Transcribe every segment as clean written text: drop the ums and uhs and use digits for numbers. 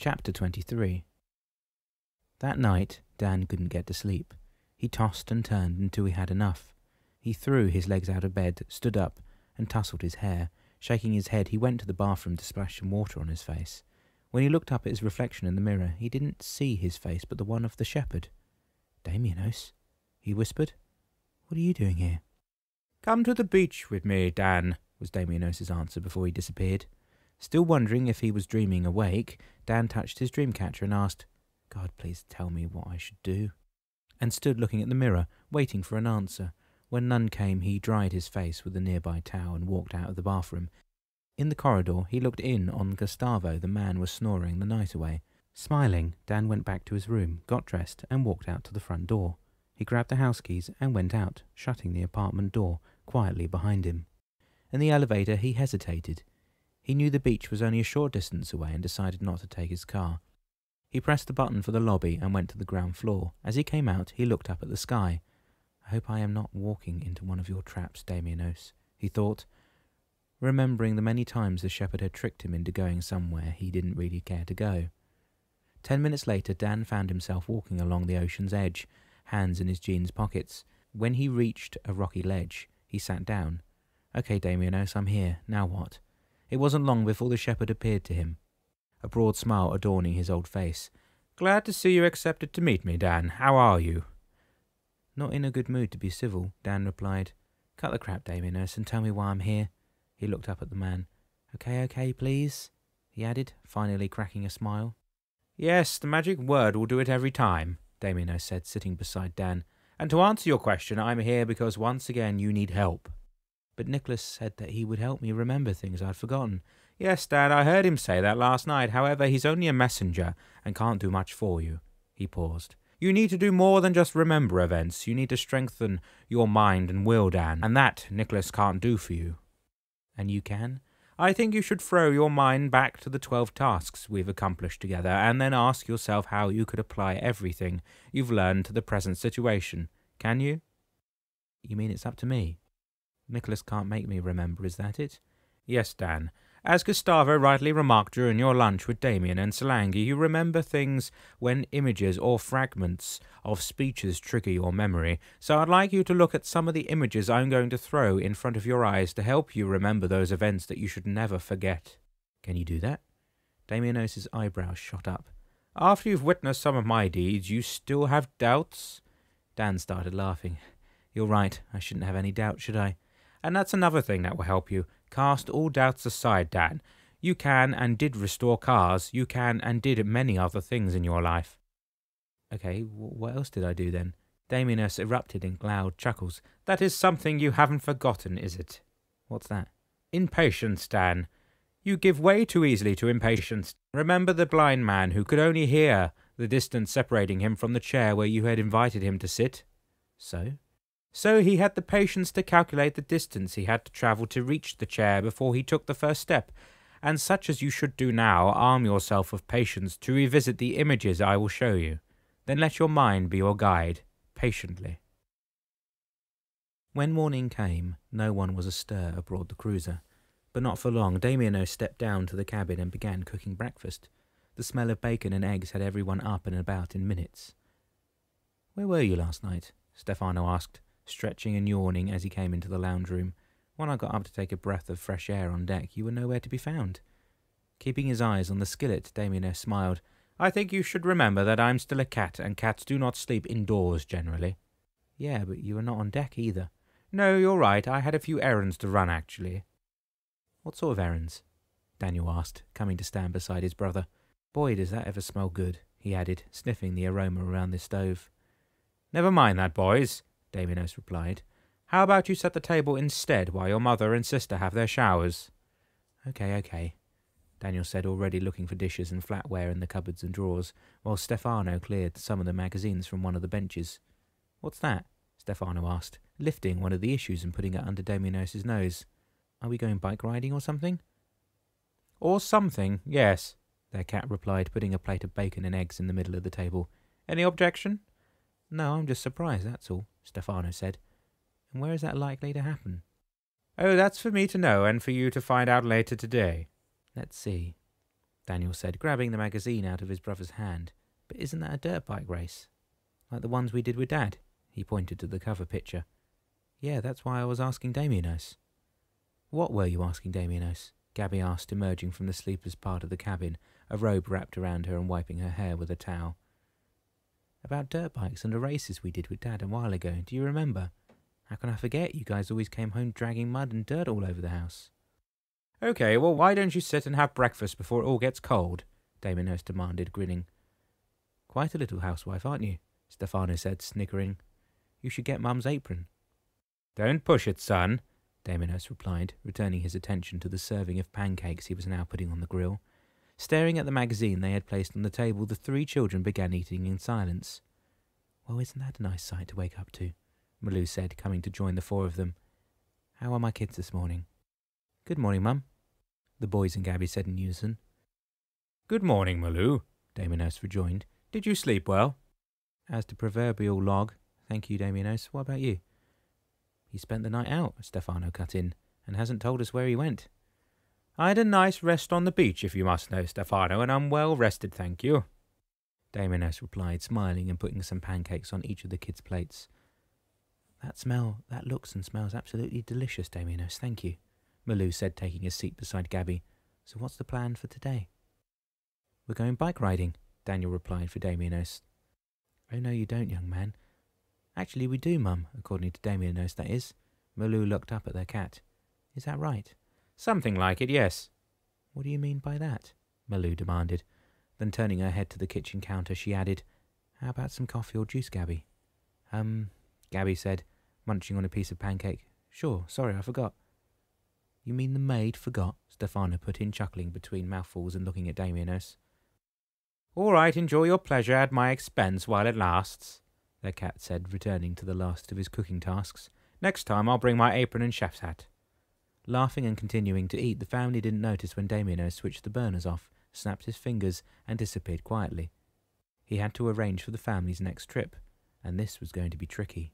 Chapter 23. That night, Dan couldn't get to sleep. He tossed and turned until he had enough. He threw his legs out of bed, stood up, and tousled his hair. Shaking his head, he went to the bathroom to splash some water on his face. When he looked up at his reflection in the mirror, he didn't see his face but the one of the shepherd. "Damienos," he whispered. "What are you doing here?" "Come to the beach with me, Dan," was Damienos' answer before he disappeared. Still wondering if he was dreaming awake, Dan touched his dream catcher and asked, "God, please tell me what I should do," and stood looking at the mirror, waiting for an answer. When none came, he dried his face with a nearby towel and walked out of the bathroom. In the corridor, he looked in on Gustavo. The man was snoring the night away. Smiling, Dan went back to his room, got dressed, and walked out to the front door. He grabbed the house keys and went out, shutting the apartment door quietly behind him. In the elevator, he hesitated. He knew the beach was only a short distance away and decided not to take his car. He pressed the button for the lobby and went to the ground floor. As he came out, he looked up at the sky. "I hope I am not walking into one of your traps, Damienos," he thought, remembering the many times the shepherd had tricked him into going somewhere he didn't really care to go. 10 minutes later, Dan found himself walking along the ocean's edge, hands in his jeans pockets. When he reached a rocky ledge, he sat down. "Okay, Damienos, I'm here. Now what?" It wasn't long before the shepherd appeared to him, a broad smile adorning his old face. "Glad to see you accepted to meet me, Dan. How are you?" "Not in a good mood to be civil," Dan replied. "Cut the crap, Damienos, and tell me why I'm here." He looked up at the man. Okay, please," he added, finally cracking a smile. "Yes, the magic word will do it every time," Damienos said, sitting beside Dan. "And to answer your question, I'm here because once again you need help." "But Nicholas said that he would help me remember things I'd forgotten." "Yes, Dan, I heard him say that last night. However, he's only a messenger and can't do much for you." He paused. "You need to do more than just remember events. You need to strengthen your mind and will, Dan, and that Nicholas can't do for you." "And you can?" "I think you should throw your mind back to the 12 tasks we've accomplished together and then ask yourself how you could apply everything you've learned to the present situation. Can you?" "You mean it's up to me? Nicholas can't make me remember, is that it?" "Yes, Dan. As Gustavo rightly remarked during your lunch with Damien and Solange, you remember things when images or fragments of speeches trigger your memory. So I'd like you to look at some of the images I'm going to throw in front of your eyes to help you remember those events that you should never forget." "Can you do that?" Damienos' eyebrows shot up. "After you've witnessed some of my deeds, you still have doubts?" Dan started laughing. "You're right. I shouldn't have any doubt, should I?" "And that's another thing that will help you. Cast all doubts aside, Dan. You can and did restore cars. You can and did many other things in your life." "Okay, what else did I do then?" Damienos erupted in loud chuckles. "That is something you haven't forgotten, is it?" "What's that?" "Impatience, Dan. You give way too easily to impatience. Remember the blind man who could only hear the distance separating him from the chair where you had invited him to sit? So he had the patience to calculate the distance he had to travel to reach the chair before he took the first step. And such as you should do now, arm yourself with patience to revisit the images I will show you. Then let your mind be your guide, patiently." When morning came, no one was astir aboard the cruiser. But not for long. Damienos stepped down to the cabin and began cooking breakfast. The smell of bacon and eggs had everyone up and about in minutes. "Where were you last night?" Stefano asked, stretching and yawning as he came into the lounge room. "When I got up to take a breath of fresh air on deck, you were nowhere to be found." Keeping his eyes on the skillet, Damienos smiled. "I think you should remember that I'm still a cat, and cats do not sleep indoors generally." "Yeah, but you were not on deck either." "No, you're right. I had a few errands to run, actually." "What sort of errands?" Daniel asked, coming to stand beside his brother. "Boy, does that ever smell good," he added, sniffing the aroma around the stove. "Never mind that, boys," Damienos replied. "How about you set the table instead while your mother and sister have their showers?" Okay, Daniel said, already looking for dishes and flatware in the cupboards and drawers, while Stefano cleared some of the magazines from one of the benches. "What's that?" Stefano asked, lifting one of the issues and putting it under Damienos' nose. "Are we going bike riding or something?" "Or something, yes," their cat replied, putting a plate of bacon and eggs in the middle of the table. "Any objection?" "No, I'm just surprised, that's all," Stefano said. "And where is that likely to happen?" "Oh, that's for me to know and for you to find out later today." "Let's see." Daniel said, grabbing the magazine out of his brother's hand. But isn't that a dirt bike race? Like the ones we did with Dad? He pointed to the cover picture. Yeah, that's why I was asking Damienos. What were you asking Damienos? Gabby asked, emerging from the sleeper's part of the cabin, a robe wrapped around her and wiping her hair with a towel. About dirt bikes and the races we did with Dad a while ago. Do you remember? How can I forget? You guys always came home dragging mud and dirt all over the house. Okay, well, why don't you sit and have breakfast before it all gets cold? Damienos demanded, grinning. Quite a little housewife, aren't you? Stefano said, sniggering. You should get Mum's apron. Don't push it, son, Damienos replied, returning his attention to the serving of pancakes he was now putting on the grill. Staring at the magazine they had placed on the table, the three children began eating in silence. Well, isn't that a nice sight to wake up to? Malou said, coming to join the four of them. How are my kids this morning? Good morning, Mum, the boys and Gabby said in unison. Good morning, Malou, Damienos rejoined. Did you sleep well? As the proverbial log. Thank you, Damienos. What about you? He spent the night out, Stefano cut in, and hasn't told us where he went. I had a nice rest on the beach, if you must know, Stefano, and I'm well rested, thank you. Damienos replied, smiling and putting some pancakes on each of the kids' plates. That looks and smells absolutely delicious, Damienos, thank you, Malou said, taking a seat beside Gabby. So what's the plan for today? We're going bike riding, Daniel replied for Damienos. Oh, no, you don't, young man. Actually, we do, Mum, according to Damienos, that is. Malou looked up at their cat. Is that right? Something like it, yes. What do you mean by that? Malou demanded. Then turning her head to the kitchen counter, she added, How about some coffee or juice, Gabby? Gabby said, munching on a piece of pancake. Sure, sorry, I forgot. You mean the maid forgot? Stefano put in, chuckling between mouthfuls and looking at Damienos. All right, enjoy your pleasure at my expense while it lasts, their cat said, returning to the last of his cooking tasks. Next time I'll bring my apron and chef's hat. Laughing and continuing to eat, the family didn't notice when Damienos switched the burners off, snapped his fingers, and disappeared quietly. He had to arrange for the family's next trip, and this was going to be tricky.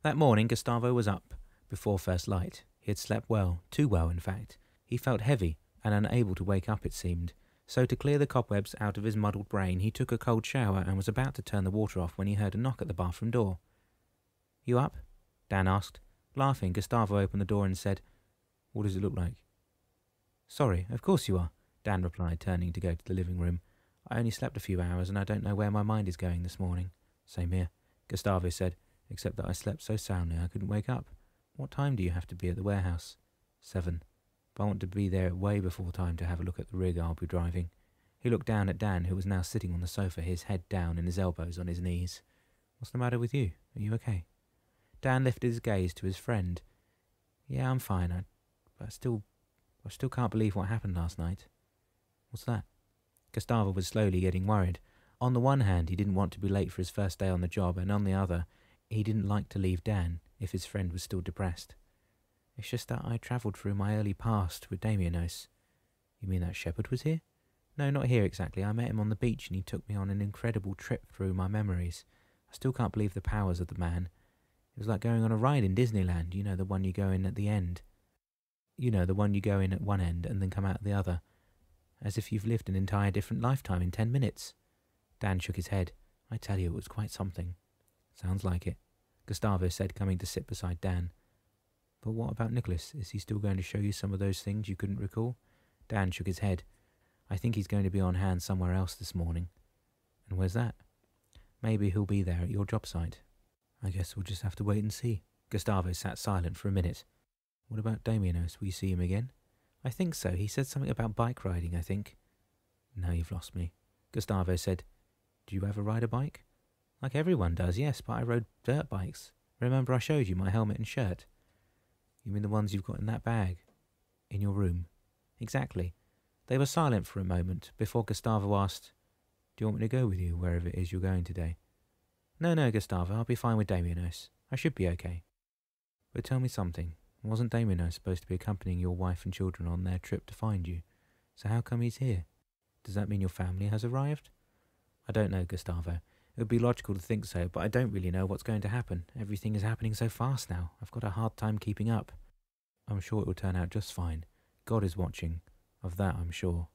That morning, Gustavo was up before first light. He had slept well, too well, in fact. He felt heavy and unable to wake up, it seemed. So to clear the cobwebs out of his muddled brain, he took a cold shower and was about to turn the water off when he heard a knock at the bathroom door. You up? Dan asked. Laughing, Gustavo opened the door and said, What does it look like? Sorry, of course you are, Dan replied, turning to go to the living room. I only slept a few hours and I don't know where my mind is going this morning. Same here, Gustavo said, except that I slept so soundly I couldn't wake up. What time do you have to be at the warehouse? 7. But I want to be there way before time to have a look at the rig I'll be driving. He looked down at Dan, who was now sitting on the sofa, his head down and his elbows on his knees. What's the matter with you? Are you okay? Dan lifted his gaze to his friend. Yeah, I'm fine, but I still can't believe what happened last night. What's that? Gustavo was slowly getting worried. On the one hand, he didn't want to be late for his first day on the job, and on the other, he didn't like to leave Dan if his friend was still depressed. It's just that I travelled through my early past with Damienos. You mean that Shepherd was here? No, not here exactly. I met him on the beach and he took me on an incredible trip through my memories. I still can't believe the powers of the man. It was like going on a ride in Disneyland, you know, the one you go in at the end. You know, the one you go in at one end and then come out at the other. As if you've lived an entire different lifetime in 10 minutes. Dan shook his head. I tell you, it was quite something. Sounds like it, Gustavo said, coming to sit beside Dan. But what about Nicholas? Is he still going to show you some of those things you couldn't recall? Dan shook his head. I think he's going to be on hand somewhere else this morning. And where's that? Maybe he'll be there at your job site. I guess we'll just have to wait and see. Gustavo sat silent for a minute. What about Damienos? Will you see him again? I think so. He said something about bike riding, I think. Now you've lost me. Gustavo said, Do you ever ride a bike? Like everyone does, yes, but I rode dirt bikes. Remember I showed you my helmet and shirt? You mean the ones you've got in that bag? In your room? Exactly. They were silent for a moment before Gustavo asked, Do you want me to go with you wherever it is you're going today? No, Gustavo, I'll be fine with Damienos. I should be okay. But tell me something. Wasn't Damienos supposed to be accompanying your wife and children on their trip to find you? So how come he's here? Does that mean your family has arrived? I don't know, Gustavo. It would be logical to think so, but I don't really know what's going to happen. Everything is happening so fast now. I've got a hard time keeping up. I'm sure it will turn out just fine. God is watching. Of that I'm sure.